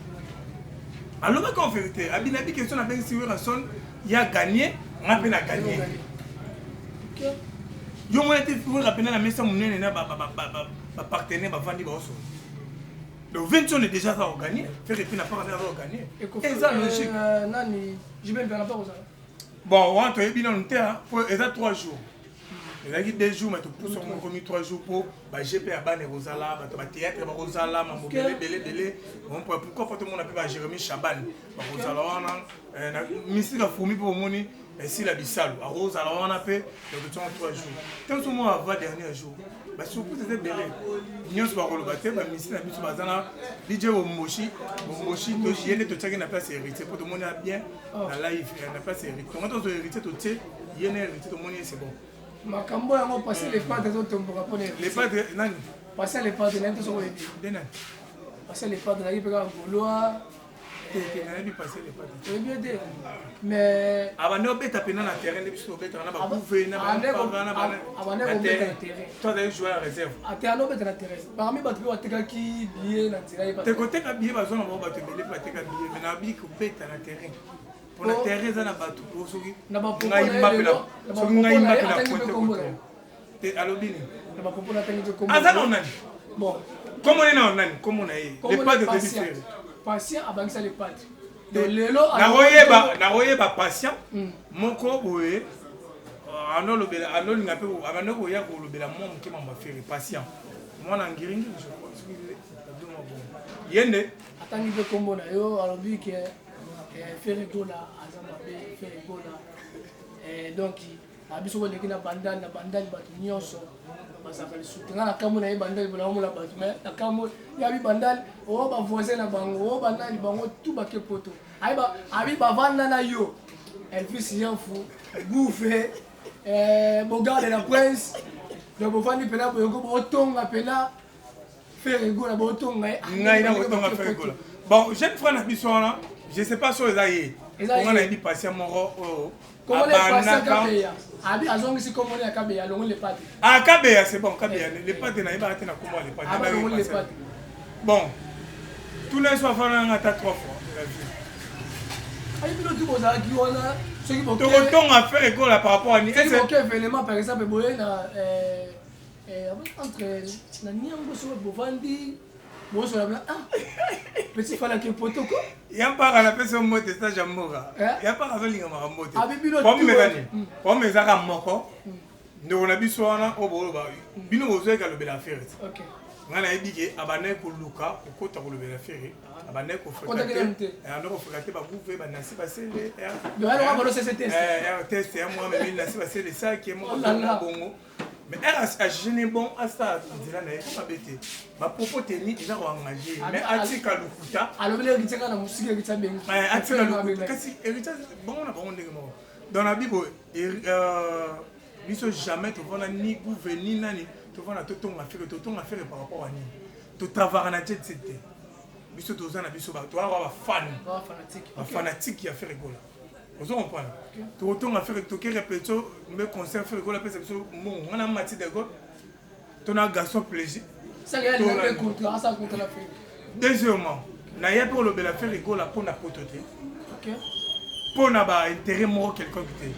alors ma vérité abi na bi question avec si Werason il a gagné on a peine à gagner yo mo était pour rappeler la messe mon nene na ba partenaire ba vandi ba oso le 20 on est déjà ça gagné faire et puis n'a pas gagné et ça logique nani je vais faire pas ça bon on a bien on terre pour exact 3 jours. Il y a 2 jours, mais tu pousses mon commis 3 jours pour GP à Ban et Rosala, théâtre à Rosala, Belé. Pourquoi faut tout le monde appeler Jérémy Chaban? Rosala, Mystique a fourmi pour mon et si la Bissalo, à Rosala, on a fait le temps 3 jours. Tant que moi, avant dernier jour, surtout c'était belé. Nous sommes le bâtiment, mais Mystique a mis sur Bazana, DJ Moshi, il y a des trucs qui n'a pas hérité. Pour tout le monde a bien, la live, il n'a pas hérité. Comment tu as hérité, il y a un hérité, tout le monde c'est bon. Makambo yango passer les pas des autres pour rappeler les pas de nani passer les pas de n'importe quoi de nani passer les pas de la Gaulois et nani passer les pas de bien dire mais abano beta pena na terrain de biso beta na ba bouver na ba abano beta na terrain toi d'aller jouer à réserve atano beta na terrain parmi bato bateka ki billet na tirai te côté ka billet ba zona ba bato belé bateka billet mais na bi ko beta na terrain pour la terrain za na bato pour soki na ba popo na imapela soki na imapela pointe te alobini na ba popo na tangi ko azana nani bon comment on est na nani comment on est les pas de débiter patient abangisa les pattes de lelo na royeba patient moko boye ano lobela ano linga pe abano ko ya ko lobela mo mokema mafere patient mwana ngiringi je crois yende atangi pe kombo na yo alobi ke faire Gola azama be faire Gola donc abiso ko lekina bandal bato nyonso basaka le soutenir na kamu na ye bandal bona mo la bato mais na kamu ya bi bandal o ba voisin na bango o bandal bango tout ba ke poto abi ba vanda na yo Elvis Yanfou bouffe Bogarde la Prince donc bofandi pena boyoko botonga pena faire egola botonga ngai na botonga faire egola bon jeune frère na biso wana je sais pas so eza ye on a dit passer moro comment les passer kabeya abi azongisi comment les kabeya longo les pâtes ah kabeya c'est bon kabeya les pâtes na iba tena comment les pâtes ah longo les pâtes bon tous les soirs on a 3 fois ayi bino tu boza ki wana ce qui to tonga faire école par rapport à ni est-ce que événement par exemple boye na entre na niango so bovandi bon sur la blanc ah petit fala que poto ko ya pas la personne mote stage amora ya pas raison linga mamote abi bino comme mezani comme ezaka moko ndo na biso wana obolo ba bino ozeka lo bela faire OK ngana edike abane ko luka okota ko lo bela faire abane ko fréquenter ando ko fréquenter ba bouver ba nasi basele yo alors on va c'est test test ya moi mais nasi basele ça qui est mon bongo mais elle a gêné bon à ça dira na pas bête ba propos technique eza ko engager mais atika lukuta alors le kitaka na musiki kitsa bengi atika lukuta kasi héritage bon na bon ndenge mo dans la bible biso jamais to vona ni gouverner nani to vona to tonga faire par rapport à ni to travailler na jet set biso to zana biso ba to wa fanatique ya faire rigola vous comprenez to tonga faire to ke répéto me concert faire rigola pesa biso mon on a mati de go to na garçon plaisir ça il y a le contrat ça contre la fin deuxièmement na ya pour le bela faire rigola pour na pototé OK pour na ba intérêt mort quelqu'un qui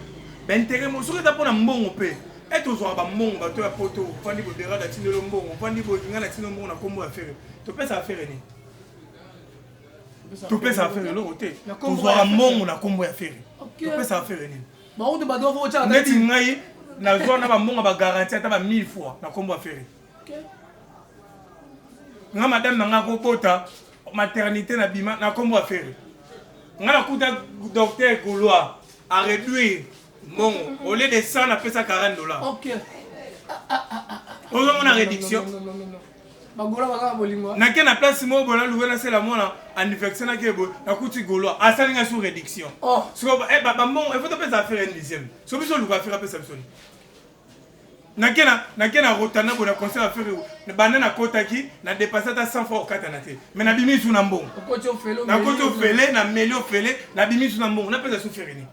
ben intérêt mo sur ta pour na mbongo pe et to zo ba mbongo ba to ya poto fandi bo dera da tinelo mbongo fandi bo ngana tinelo mbongo na kombo affaire to pesa affaire ni to pesa affaire lo côté to zo ba mbongo na kombo affaire to pesa affaire ni ba on ba do fo cha ndeti ngai na zo na ba mbongo ba garantie ta ba 1000 fois na kombo affaire OK nga madame na nga ko bota maternité na bima na kombo affaire nga na kuta docteur Goulois a réduire bon au lieu de 100 na pesa $40 OK on a réduction bagola baka bolingo na ke na place mo bona louena c'est la mona anniversaire na ke bo na kuti Goulois a salinga sur réduction oh so ba bon il faut te pesa faire une dixième so biso luka faire pesa biso na ke na rotana bona conseil à faire na banana kotaki na dépasser ta 100 fois au katanate mais na bimi su na mbongo na koto fele na melio fele na bimi su na mbongo na pesa su faire ni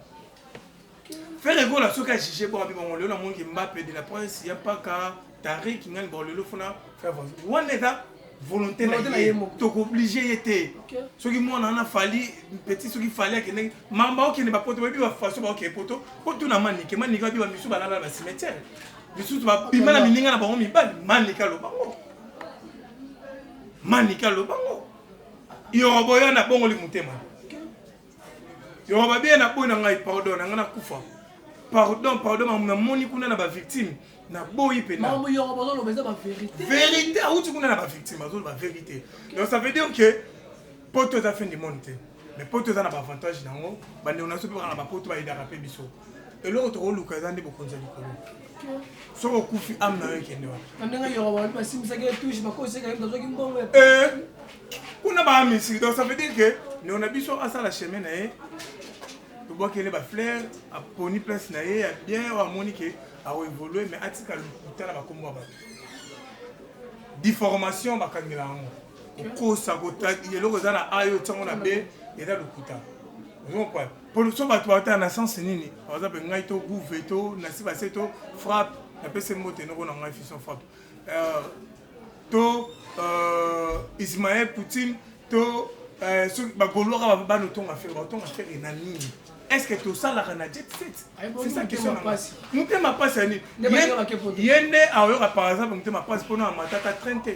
faire rigola soka jige bon abi bon le monde qui Mbappé de la presse y a pas ka Tari qui ngani bon le fona faire one état volonté na to obligé était ce qui moi on a fallu petit ce qui fallait que mamba qui ne pas poto bi ba faso ba OK poto poto na manike bi ba misu ba la cimetière misu ba bima na mininga na bango mi ba manika lo bango yo boya na bongo li mutema yo ba bien na bona ngai pardon na kufa pardon na moni kuna na ba victime na boyi pena mamu yo ba lo beza ba vérité a uti kuna na ba victime azolo ba vérité donc ça veut dire que poto za fin du monde mais poto za na ba avantage nango bande on a so na ba poto ba ida rapé biso et l'autre to luka za ndi bokonza likolo so ko kufi amna yo kende wa ndanga yo ba simisa ke touche ba ko se ka ndo ki mbongo kuna ba misi donc ça veut dire que nous on a biso asa la chemin na to bois kele ba fleur a poni place na ye bien wa monique a évolué mais atika lukuta na ba kombo ba déformation ba kangela ngo ko sa ko ta yelo ko za na ayo tsango na be eta lukuta non quoi pour le so ba to ata na sens nini par exemple ngai to gouveto na si ba seto frappe na pese mote no na ngai fission frappe to Ismaël Poutine to ba goloka ba no tonga faire na nini est-ce que tout ça la jet set c'est ça question nous te ma passe ni yende a par exemple nous te ma passe pour na matata 30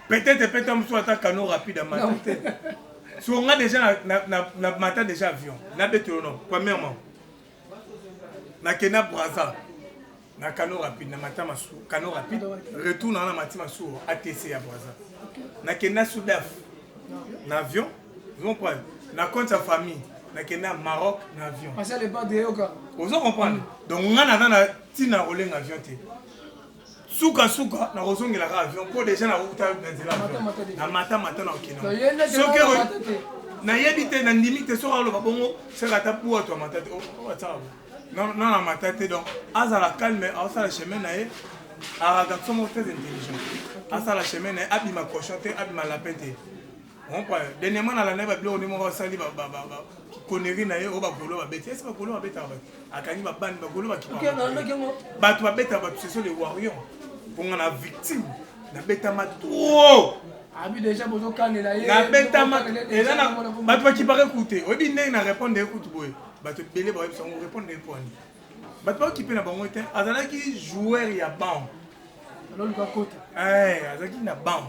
peut-être on soit canot rapide à matata si on a déjà na matata déjà avion na beto non premièrement na Kenya Brazza na canot rapide na matata masu canot rapide retour na matata masu ATC à Brazza na Kenya Soudaf na avion vous comprenez na compte sa famille na Kenya Maroc na avion parce que les pas de yoga vous comprenez donc on a na tina roller avion te suka na rozongela avion pour déjà na route na mata na Kenya nayebi te na ndimi te soki aloba bongo seka ata puwa to amata te non amata te donc azala calme aosala chemin na ye garçon moko très intelligent asala chemin na ye abima cochon te abima lapin te dernièrement na landa babiloko nde moko basali connerie na ye oyo bagolo babeti ese bagolo babetaka bato akangi babani bagolo bakipaka bato babetaka bato ce sont les warriors mponga na victime nabetama trop nabetama bato bakipaka ekute oyebi ndenge na répondre ekute boye bato ebele bayebisango répondre epwani bato bakipe na bango te azalaki joueur ya ban azalaki na ban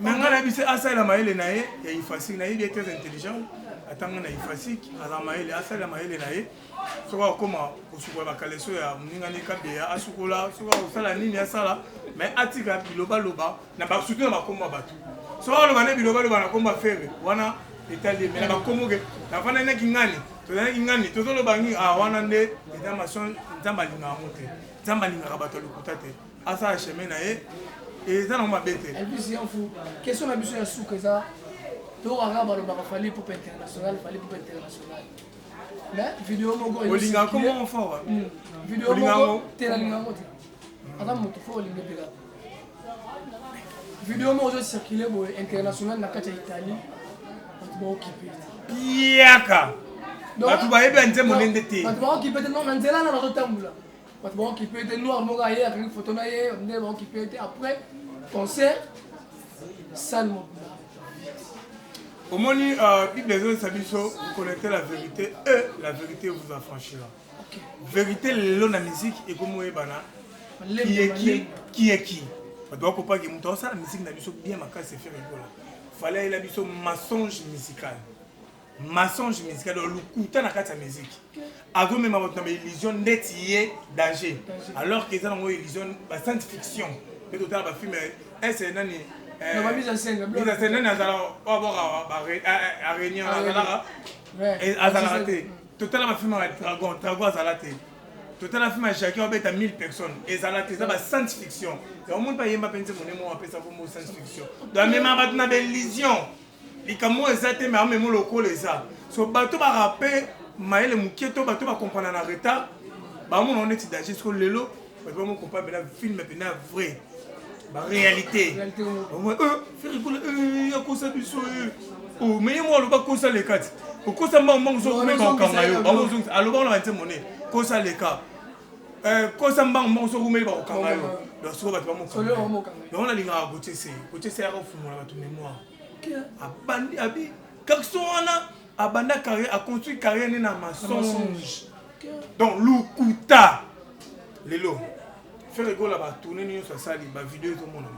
nanga na biso asalela mayele na ye ya ifasik na ye ye très intelligent atanga na ifasik aza mayele asalela mayele na ye soki akoma kosukola bakaleso ya moningani kabeya asukola soki akosala nini asala mais atika bilobaloba na surtout na bakombo ya bato soki aloba nde bilobaloba na kombo ya fere wana etali me na bakombo ke nafanda naki ngani tozalaki ngani tozoloba ngi wana nde etamation nzambe alingaka yango te nzambe alingaka bato ya lokuta te asala chemin na ye eza nango mabe te question na biso ya suka eza tokaka balobaka fali poupe international mais vidéo moko olingaka komongo fort vidéo moko te nalinga yango te aza moto fo olinga mpeka vidéo moko ozocircule boye international na kati ya italie bato baokipe piaka bato bayebi ya nzembo nde te bato baokipe te non na nzela na bazotambola bato baokipe te noir moko aye akangi foto na ye nde baokipe te après concert salle mobila omoni bible ezolesa biso vous connaissez la vérité et la vérité vous affranchira vérité lelo na musique ekomi oyebana qui est qui bato bakopaki moto aosala musique na biso bien makasi efere ekola fale ayela biso mensonge musical lokuta na kati ya musique azomema bato na baillusion ndeti ye danger alors que eza nango illusion bascience fiction mpe totala bafilme ese nani mise en scène nani azala oaboka aréunion azalaka te totala bafilme ya dragon azala te totala filme ya jacquin obeta 1000 personnes ezala te eza bascience fiction omoni bayemba mpenze monemo apesa komo science fiction donc amema bato na baillusion likambo eza te me amemo lokola eza so bato barape mayele mokie to bato bakomprendre na retard bamona ngo neti danger siko lelo bato bamokomprendre pena filme pena vrai baréalité ferikola akosa biso mais ye mo aloba kosa leka ti okosa mbango sokomeka okanga yo aloba ona bantie mone kosa leka kosa mbango sokomeli bakokanga yo donc siko bato bamokanga donc nalingaka kotese yaka ofungola bato mémoire abandi abi garçon wana abanda carrière a construit carrière na mensonge donc lukuta lelo faire rigola ba tourner ni so sali ba vidéo to mona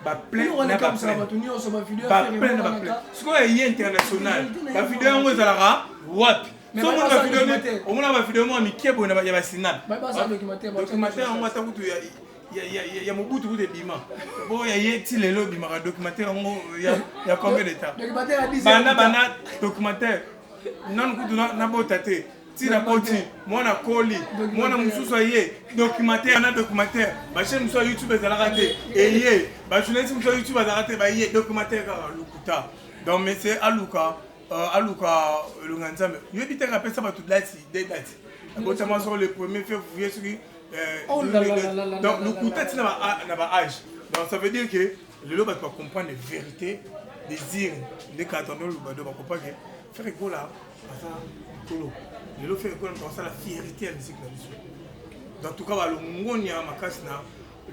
ba plein na ba plein siko ya international ba vidéo ngo ezalaka wapi so mo ba vidéo ni o mona ba vidéo mo amikebo na ya ba sinap documentaire ngo atakutu ya mobutu kude bima bo ya yeti lelo bima ka documentaire ngo ya combien de temps bana documentaire non kudu na botate tina poti mwana koli mwana mususu ye documentaire na documentaire ba chaîne mususu YouTube ezalaka te eye ba journaliste mususu YouTube ezalaka te ba ye documentaire ka lukuta donc mais c'est aluka le nganzambe yebi te ka pesa ba tout date botama sur le 1er février sur donc le coup tête n'a pas âge donc ça veut dire que le loba doit comprendre les vérités les dires les cartons le loba doit comprendre que faire quoi là ça colo le loba faire quoi dans ça la fierté à musique là dans tout cas le ngonia makasna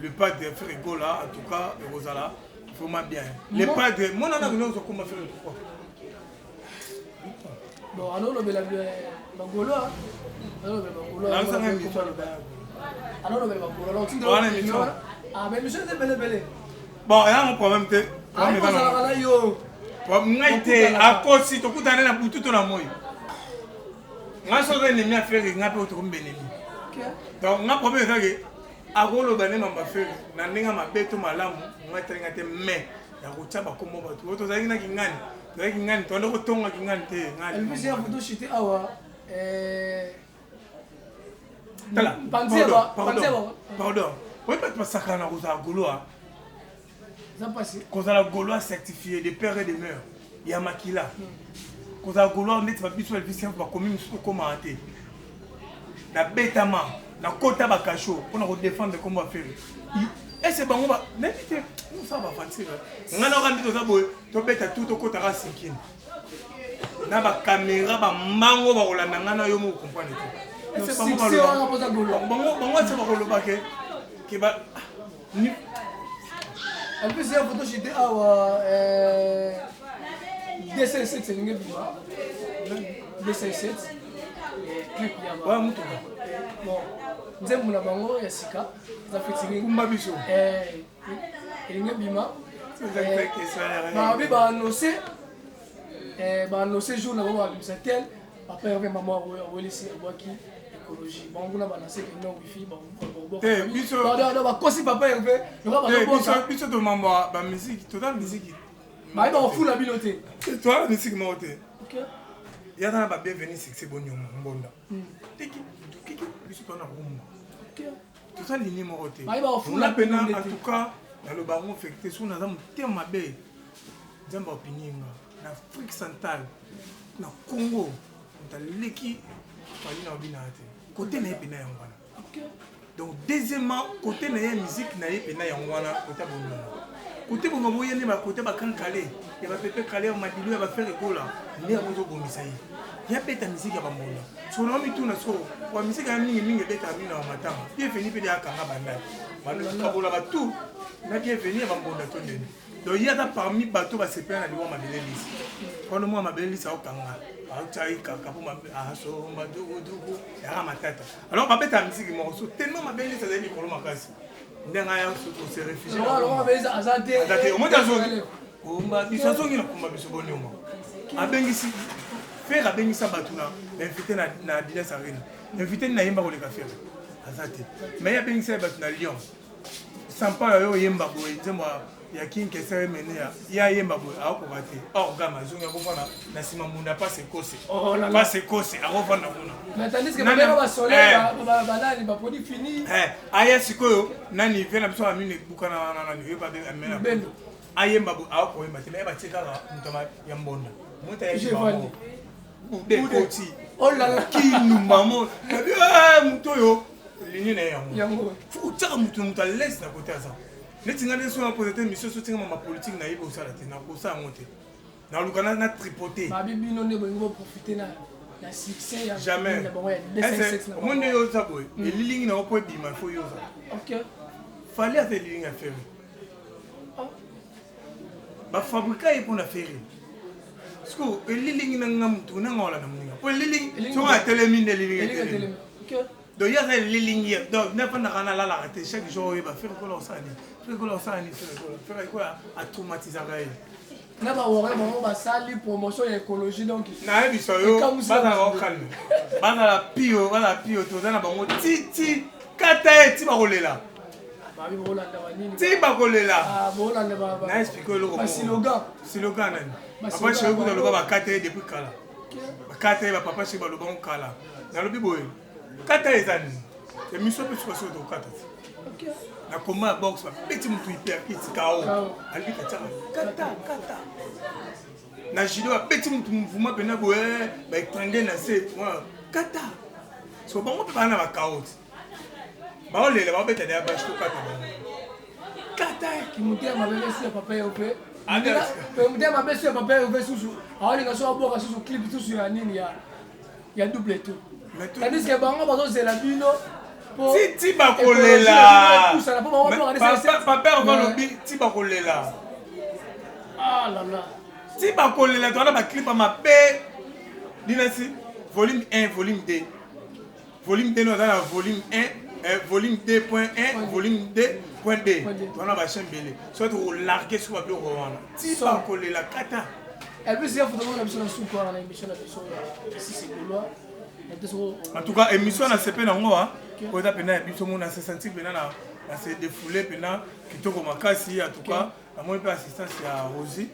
le pas de faire quoi là en tout cas Rosala vraiment bien les pas de mon ana nous comment faire le quoi bon alors le bela bagolo alors le bagolo alors le bagolo tu dois ah mais monsieur c'est belé bon il y a un problème te ngaite akosi tokutana na butu to na moyo ngaso ke nemi afere ngape otokombeleli donc nga problème ça que agolo bane mamba fere na ndinga mabeto malamu ngatelinga te mais ya kochaba komo batu oto zaki na kingani tondo kotonga kingani te ngani elle vient photo shooter awa pardon oui pas ça na rosa goloa ça passe quand la goloa certifié de père et de mère ya makila koza goloire neti babiso Elvis bakomi mosusu komaka te na betama na kota bakasho mpona kodefendre kombo affaire ese bango nayebi te osala bafatire ngai naoka nde toza boye tobeta tu tokotaka sinkini na bakamera bamango bakolanda ngai na yo moko comprendre te ese bango ate bakoloba ke ba En plus, il y a une photo chez Awa DC7, c'est une bima. DC7. Clip ya. Ouais, muto. Bon, nous avons la bango ya sika. Ça fait tirer. Kumba biso. Une bima. Ba annoncé jour na ba bisatel. Après avec maman on laisser boaki écologie. Bon, on a balancé que non wifi bon. Biso. Non, ba kosi papa hervé. Biso to mamba ba musique, total musique. Ba ba fou la biloté. Toi musique moté. OK. Ya na ba bienvenue c'est bonio mbonda. Tiki biso to na rumba. OK. Total ligne moté. Ba ba fou la pena en tout cas dans le baron affecté sous na muté mabe. Nzamba opinion na Afrique centrale na Congo leki fali na obinate côté na epena yangwana. Donc deuxièmement côté na musique na epena yangwana côté bonno côté bongo boyene ba côté ba kankale ya ba pepe kale ma dilu ya ba faire école ni ya bozo bomisa yi ya peta musique ya ba mbona so na mi tuna so kwa musique ya mingi beta mina wa matama bienvenue pe ya kanga banda banu kabola ba tout na bienvenue ya ba mbona to ndeni. Donc il y a parmi bateaux qui se plaignent à l'eau ma belle liste. Quand moi ma belle liste au Kanga, alors ma bête à musique morceau tellement ma belle liste a dit pour ma casse. Ndanga se réfugier. Alors ma belle azate. Azate au moins zone. Kumba biso zongi na kumba biso bonyoma. Abengisi faire abengisa batuna invité na Dilas Arena. Invité na yemba ko le café. Azate. Mais ya bengisa batuna Lyon. Sampa yo yemba bo nzemba ya kinke sere menea ya yemba boy akobate orgama zonga kofana na sima munda pas ekose pas ekose akofana kuna mais tandis que bana ba soleil banani ba produit fini aya sikoyo nani vena biso amine bukana nani yo ba be amena bendo ayemba boy akoyemba te ba tsekaka mutama ya mbonda muta ya jivali de koti oh là là kinu mamo mutoyo ligne na yango futa mutu laisse na côté ça. Les Tingane sont posés mission sur ma politique naïve au salaté, n'a pas ça à monter. Dans le Ghana, n'a tripoté. Ma bibi non ne profiter na succès. Jamais. Au moins de yosa boy. Et l'illing n'a pas dit ma faut yosa. Ok. Fallait avoir l'illing à faire. Bah fabriquer pour la faire. Parce que l'illing n'a pas tourné en la namunga. Pour l'illing, tu vas télémine de l'illing. Ok. Donc il y a des lignes. Donc n'importe quoi na la rater chaque jour il va faire quoi là ça ni. Faire quoi là ça ni faire quoi à traumatiser gars. Na ba wore mo ba sali promotion écologie donc. Na biso yo ba na calme. Ba na pio to na bango ti kata ti ba kolela. Ba bi bolanda ba nini? Ti ba kolela. Ah bolanda ba. Na explique le ko. Slogan nani. Papa chez vous dans le ba kata depuis kala. Ba kata ba papa chez ba lo bon kala. Na lo bi boy. Kata ezani. Et mission peut se passer au kata. OK. Na combat box ba petit mutu hyper petit KO. Ali kata. Na judo ba petit mutu mouvement pena boye ba étendre na se kata. So bango pe bana ba KO. Ba olela ba beta de ba shto kata. Kata ki mutia mabele sur papa yope. Pe mutia mabele sur papa yope susu. Awali ngaso aboka susu clip susu ya nini ya double tout. Tandis que bango bazo zela bino ti bakolela papa va lobi ti bakolela ah là là ti bakolela to na ba clip ma pe dinasi volume 1 volume 2 volume 2 no na volume 1 volume 2.1 volume 2.2 to na ba chembele soit to larguer sur ba bloc wana ti bakolela kata elle peut se photo na biso na souko na émission na biso ici c'est Gaulois. En tout cas, émission na CP nango a ko ta pena biso mona se sentir pena na se défouler pena kitoko makasi en tout cas na moi pe assistance ya Rosie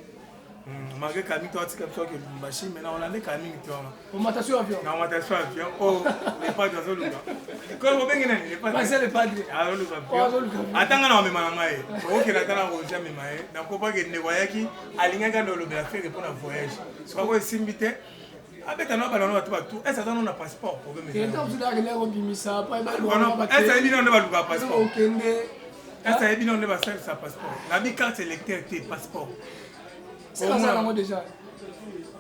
malgré Camille toi tu captes que machine maintenant on a des Camille tu vois augmentation avion na augmentation avion oh les pas dans le Quand vous venez, c'est le padre. Attends, on va me ok, attends, on va me n'a pas que ne voyait qui a l'ingénieur de l'obéafé répondre à voyage. Ce qu'on va s'inviter. Avec un autre ballon, tout. Est-ce que on a passeport pour me dire? Est-ce que passeport? Est-ce que on a sa passeport? La vie carte électeur était passeport. C'est ça déjà.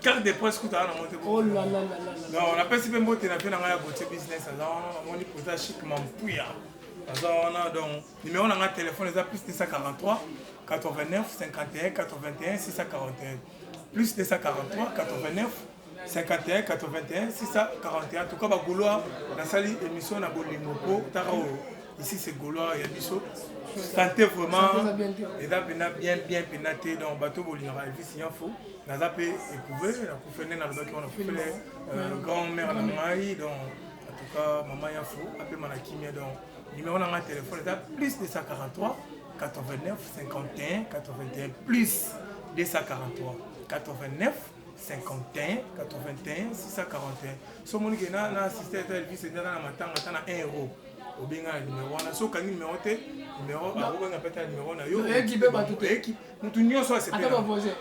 Carte de presse que tu as monté. Oh là là là là. Non, on a pas si bien monté dans la beauté business. On est pour ça chiquement pouya. On a donc numéro dans le téléphone les plus 243 89 51 81 641 plus 243 89 51 81 641. En tout cas, Gaulois, la salle émission na Bolingopo, ici c'est Gaulois, il y a Bisso. Santé vraiment, et là bien pénaté dans le bateau Bolingopo, il y a faux. Nous avons éprouvé, on a fait grand-mère Maï, donc en tout cas, maman y a faux, appelé Manakimia, donc numéro dans le téléphone est plus 243 89 51 81 plus 243 89 51 81 641. Si on a assisté à la vie, c'est dans la matin, on a 1 euro. Au bien le numéro, on a so quand numéro numéro, on a pété le numéro na yo. Équipe ba tout équipe. Nous nyonso soit c'est.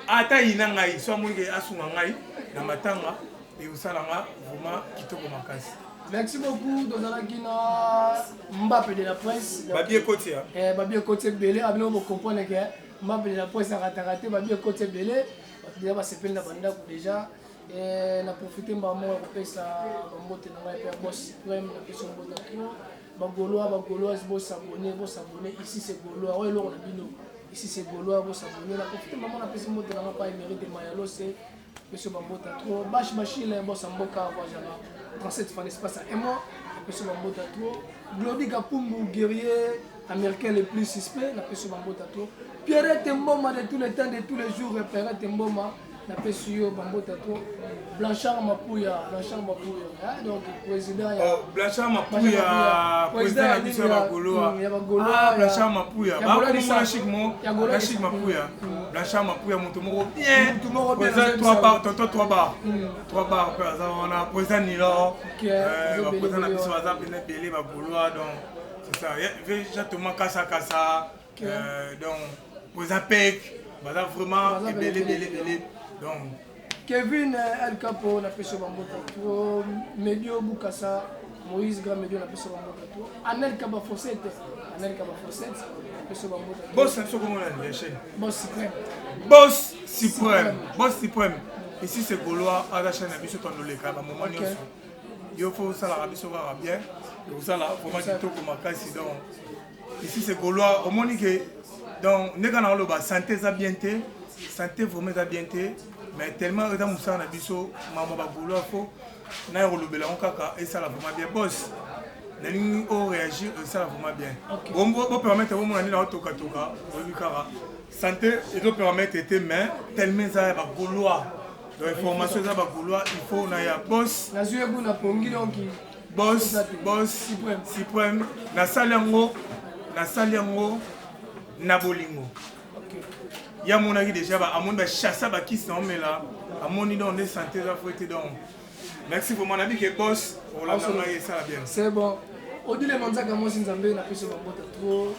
Ata ina ngai, so mo ngai asunga ngai na matanga et usalanga vraiment kitoko makasi. Merci beaucoup Dozalaki na Mbappé de la presse. Babie côté hein. Babie côté belé, abino mo comprendre que Mbappé de la presse a raté Babie côté belé. Déjà ba sepel na banda déjà. Et na profiter maman européen ça mbote na ngai père boss suprême na question mbote trop. Bagolois vont s'abonner ici c'est Gaulois ouais là on a bino ici c'est Gaulois vont s'abonner la profiter maman na pesi mbote na pas mérite mayalo c'est monsieur bambota trop bash bashile boss mboka wa jana 37 francs l'espace à moi monsieur bambota trop Glody Kapumbu guerrier américain le plus suspect la monsieur bambota trop Pierre Temboma de tous les temps de tous les jours Pierre Temboma la PSU Bambota trop Blanchard Mapouya donc président Blanchard Mapouya président de mission Bagoloa Blanchard Mapouya Blanchard Mapouya Blanchard Mapouya Montomoro bien président 3 bars on a président Nilo président de mission Bazar Belé Bagoloa donc c'est ça exactement Kassa donc président Pek Bazar vraiment belé donc Kevin El Capo na peso bambota trop Medio Bukasa Moïse Grand Medio na peso bambota trop Anel Kaba Fossette na peso bambota boss c'est comment on a chaîne boss suprême ici c'est Gaulois à la chaîne biso tondole ka ba moment nyonso yo faut ça la biso va bien et ça là vraiment tout comme makasi donc ici c'est Gaulois au monique donc nega na lo ba santé za bienté santé vraiment za bienté mais tellement que dans Moussa Nabiso, maman Bagolo, na rolobela on kaka et ça la vraiment bien boss. Nani o réagir ça la vraiment bien. Bon permettre au monde na toka kara. Santé et doit permettre était mais tellement ça Bagolo. Donc information ça Bagolo, il faut na ya boss. Na zuye kuna pongi donc boss suprême na saliango na bolingo. Il y a mon avis déjà, à mon chasse à qui sont mais là, à mon idée de santé, la fouette donc. Merci pour mon avis qui est boss. On l'a envoyé ça bien. C'est bon. Au-delà de Manzaka, moi, si Nzambé n'a pas sur trop.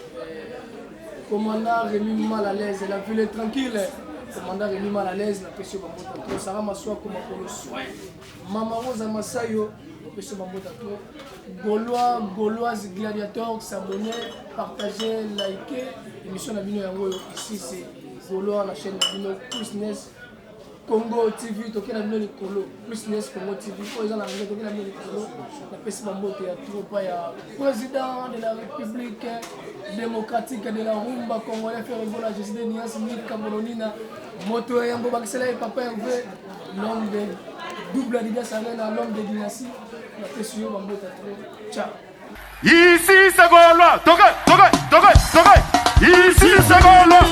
Commandant Rémi mal à l'aise, la ville est tranquille. Commandant Rémi mal à l'aise, n'a pas sur trop. Sarah Massoua, comme on le soin. Maman Rosa Massayo, n'a pas sur trop. Gauloise, gladiateur, s'abonner, partager, liker. L'émission Nabino Yango, ici c'est. Gaulois la chaîne Nabino plus NES Congo TV toke Nabino le Colo plus NES Congo TV pour les gens toke Nabino le Colo la pesi bambote ya trop pas ya président de la République démocratique de la rumba congolais fait rigoler la Jésus de Nias Mik Kabolonina moto yango bakisela et papa Hervé l'homme de double alliance avec l'homme de dynastie la pesi yo bambote trop ciao. Ici c'est Gaulois, toke ici c'est Gaulois,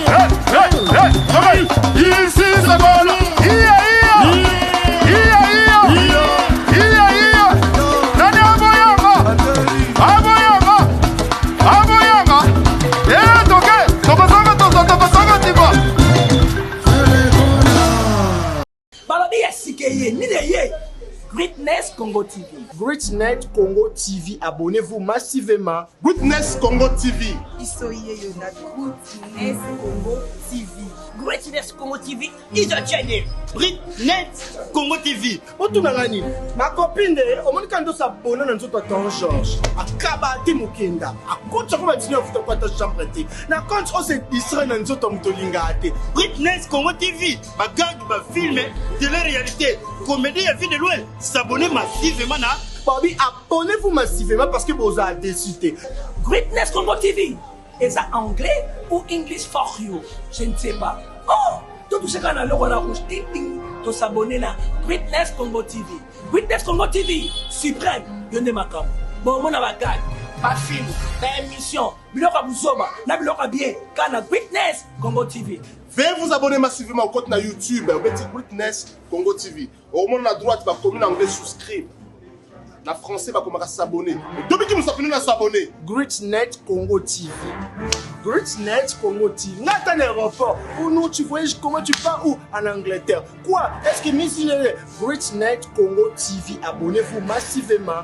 ici c'est Gaulois, nani aboyanga, toke tiba. Balobi ya sikeye, ni de ye, Greatness Congo. Congo TV. Greatness Congo TV, abonnez-vous massivement. Greatness Congo TV. Isoye na Greatness Congo TV. Greatness Congo TV is a channel. Greatness Congo TV. Otunangani, ma copine de, omonika ndo s'abonner na nzoto Don Georges. Akaba ati mukenda. Akocha kuma dîner futa kwa ta chambre te. Na compte on se distrait na nzoto mutolinga ate. Greatness Congo TV. Ma gang, ma film, télé-réalité, comédie et vie de loin. S'abonner massivement na. Bobby, abonnez-vous massivement parce que vous avez décidé. Greatness Congo TV. Est ça anglais ou English for you? Je ne sais pas. Oh, tout ce qu'on a le roi rouge, ting ting, de s'abonner à Greatness Congo TV. Greatness Congo TV, suprême, yonde makam. Bon, mon avagag, pas film, pas émission, biloka buzoba, na biloka bien, kana Greatness Congo TV. Veuillez vous abonner massivement au compte na YouTube, au petit Greatness Congo TV. Au moment à droite, va commune anglais souscrire. Na français va commencer à s'abonner. Depuis que nous sommes à s'abonner. Greatness Congo TV. Greatness Congo TV. N'a pas d'aéroport. Ou nous, tu voyages comment tu pars où? En Angleterre. Quoi? Est-ce que Miss Greatness Congo TV, abonnez-vous massivement.